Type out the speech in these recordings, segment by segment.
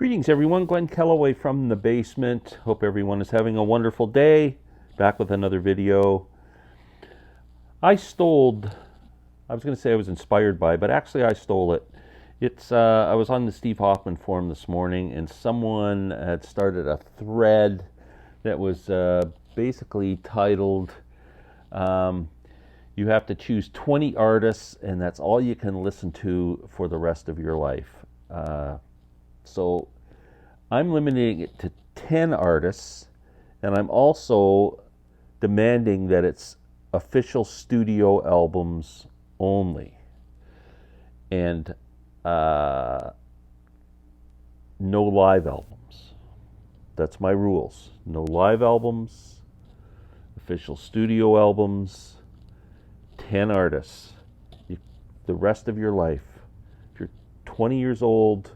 Greetings, everyone. Glenn Kellaway from the basement. Hope everyone is having a wonderful day. Back with another video. I was going to say I was inspired by, but actually I stole it. I was on the Steve Hoffman forum this morning, and someone had started a thread that was basically titled, you have to choose 20 artists, and that's all you can listen to for the rest of your life. So I'm limiting it to 10 artists, and I'm also demanding that it's official studio albums only. And no live albums. That's my rules. No live albums, official studio albums, 10 artists. The rest of your life. If you're 20 years old,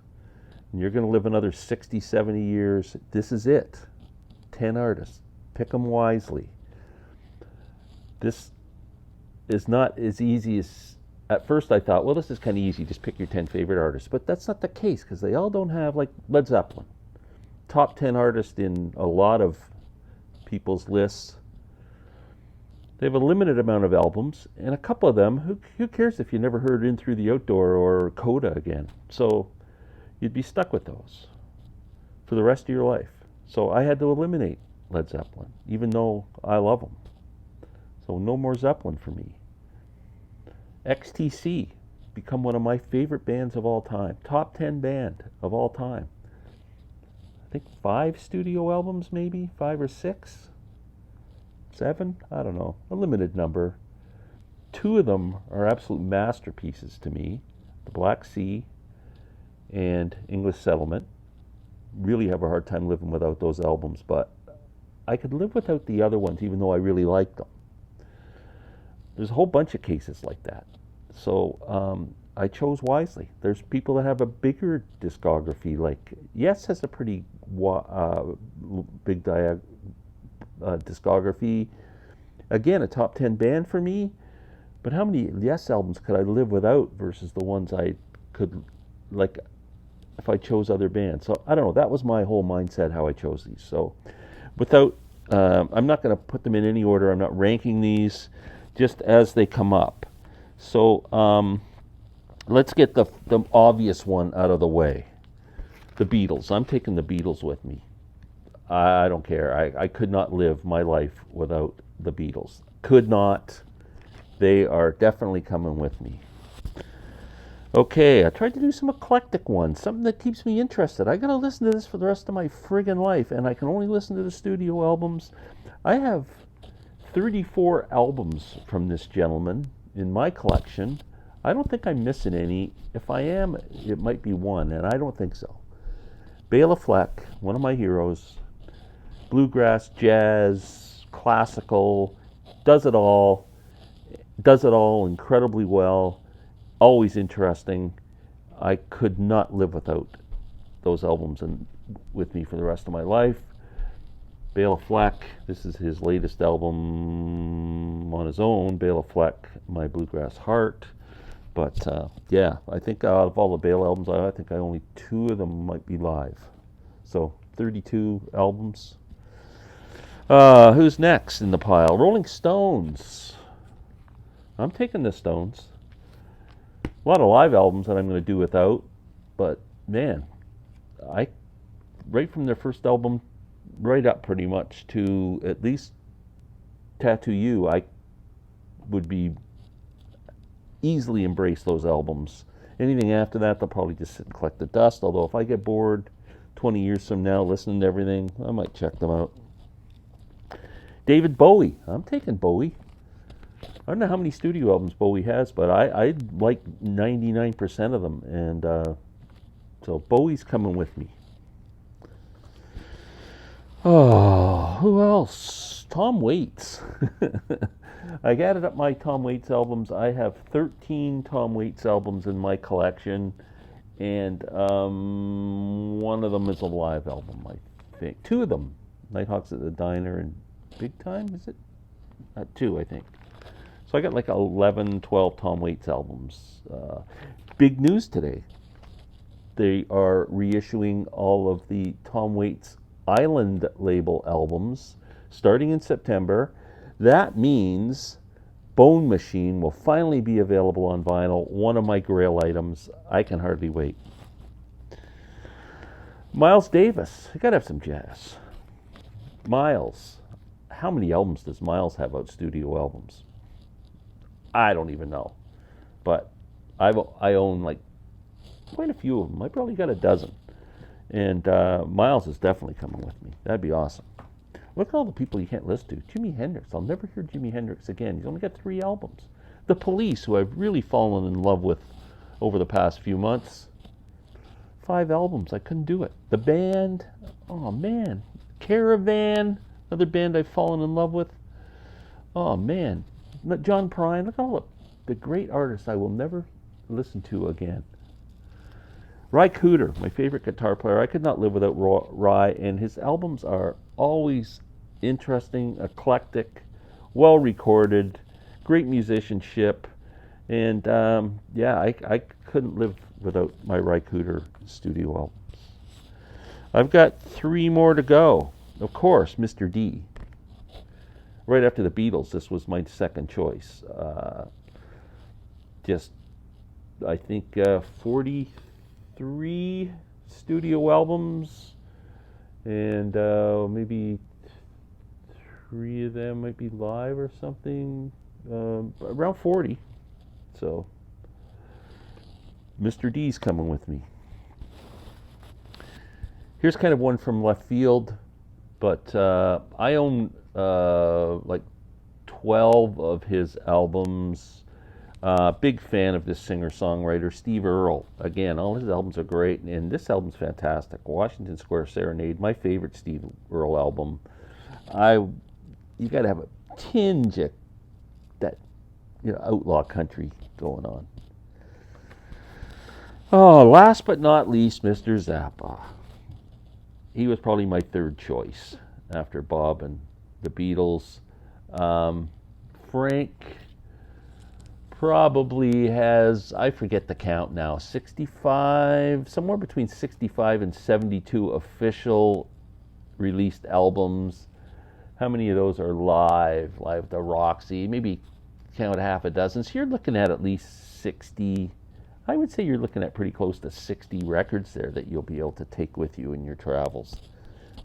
and you're going to live another 60, 70 years, this is it. 10 artists. Pick them wisely. This is not as easy as, at first I thought, well, this is kind of easy, just pick your 10 favorite artists. But that's not the case, because they all don't have, like Led Zeppelin. Top 10 artists in a lot of people's lists. They have a limited amount of albums, and a couple of them, who cares if you never heard In Through the Outdoor or Coda again? So you'd be stuck with those for the rest of your life. So I had to eliminate Led Zeppelin, even though I love them. So no more Zeppelin for me. XTC, become one of my favorite bands of all time. Top 10 band of all time. I think 5 studio albums, maybe 5 or 6, 7, I don't know, a limited number. 2 of them are absolute masterpieces to me. The Black Sea and English Settlement. Really have a hard time living without those albums, but I could live without the other ones even though I really liked them. There's a whole bunch of cases like that. So I chose wisely. There's people that have a bigger discography, like Yes has a pretty big discography. Again, a top 10 band for me, but how many Yes albums could I live without versus the ones I could, like, if I chose other bands? So I don't know, that was my whole mindset how I chose these. So I'm not going to put them in any order. I'm not ranking these, just as they come up. So let's get the obvious one out of the way. The Beatles. I'm taking the Beatles with me. I don't care. I could not live my life without the Beatles. Could not. They are definitely coming with me. Okay, I tried to do some eclectic ones, something that keeps me interested. I gotta listen to this for the rest of my friggin' life, and I can only listen to the studio albums. I have 34 albums from this gentleman in my collection. I don't think I'm missing any. If I am, it might be one, and I don't think so. Bela Fleck, one of my heroes. Bluegrass, jazz, classical, does it all incredibly well. Always interesting. I could not live without those albums with me for the rest of my life. Bela Fleck, this is his latest album on his own, Bela Fleck, My Bluegrass Heart. But yeah, I think out of all the Bela albums, I think only 2 of them might be live. So 32 albums. Who's next in the pile? Rolling Stones. I'm taking the Stones. A lot of live albums that I'm going to do without, but man, right from their first album right up pretty much to at least Tattoo You, I would be easily embrace those albums. Anything after that, they'll probably just sit and collect the dust, although if I get bored 20 years from now listening to everything, I might check them out. David Bowie. I'm taking Bowie. I don't know how many studio albums Bowie has, but I like 99% of them, and so Bowie's coming with me. Oh, who else? Tom Waits. I added up my Tom Waits albums. I have 13 Tom Waits albums in my collection, and one of them is a live album, I think. 2 of them, Nighthawks at the Diner and Big Time, is it? 2, I think. So I got like 11, 12 Tom Waits albums. Big news today. They are reissuing all of the Tom Waits Island label albums starting in September. That means Bone Machine will finally be available on vinyl, one of my grail items. I can hardly wait. Miles Davis, I gotta have some jazz. Miles, how many albums does Miles have out, studio albums? I don't even know, but I own like quite a few of them. I probably got a dozen, and Miles is definitely coming with me. That'd be awesome. Look at all the people you can't listen to. Jimi Hendrix. I'll never hear Jimi Hendrix again. He's only got 3 albums. The Police, who I've really fallen in love with over the past few months. 5 albums. I couldn't do it. The Band. Oh, man. Caravan. Another band I've fallen in love with. Oh, man. John Prine. Look at all the great artists I will never listen to again. Ry Cooder, my favorite guitar player. I could not live without Ry, and his albums are always interesting, eclectic, well recorded, great musicianship, and I couldn't live without my Ry Cooder studio albums. I've got 3 more to go. Of course, Mr. D. Right after the Beatles, this was my second choice. I think 43 studio albums, and maybe 3 of them might be live or something, around 40. So Mr. D's coming with me. Here's kind of one from left field, but I own like 12 of his albums. Big fan of this singer-songwriter, Steve Earle. Again, all his albums are great, and this album's fantastic. Washington Square Serenade, my favorite Steve Earle album. You got to have a tinge of that, outlaw country going on. Oh, last but not least, Mr. Zappa. He was probably my 3rd choice after Bob and the Beatles. Frank probably has, I forget the count now, 65, somewhere between 65 and 72 official released albums. How many of those are live at the Roxy? Maybe count half a dozen. So you're looking at least 60. I would say you're looking at pretty close to 60 records there that you'll be able to take with you in your travels.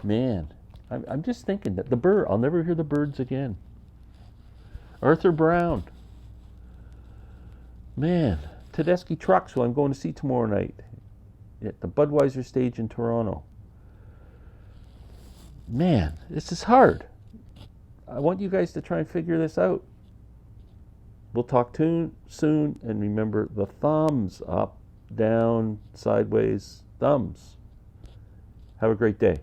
Man, I'm just thinking that I'll never hear the Byrds again. Arthur Brown. Man, Tedeschi Trucks, who I'm going to see tomorrow night at the Budweiser stage in Toronto. Man, this is hard. I want you guys to try and figure this out. We'll talk soon, and remember the thumbs up, down, sideways, thumbs. Have a great day.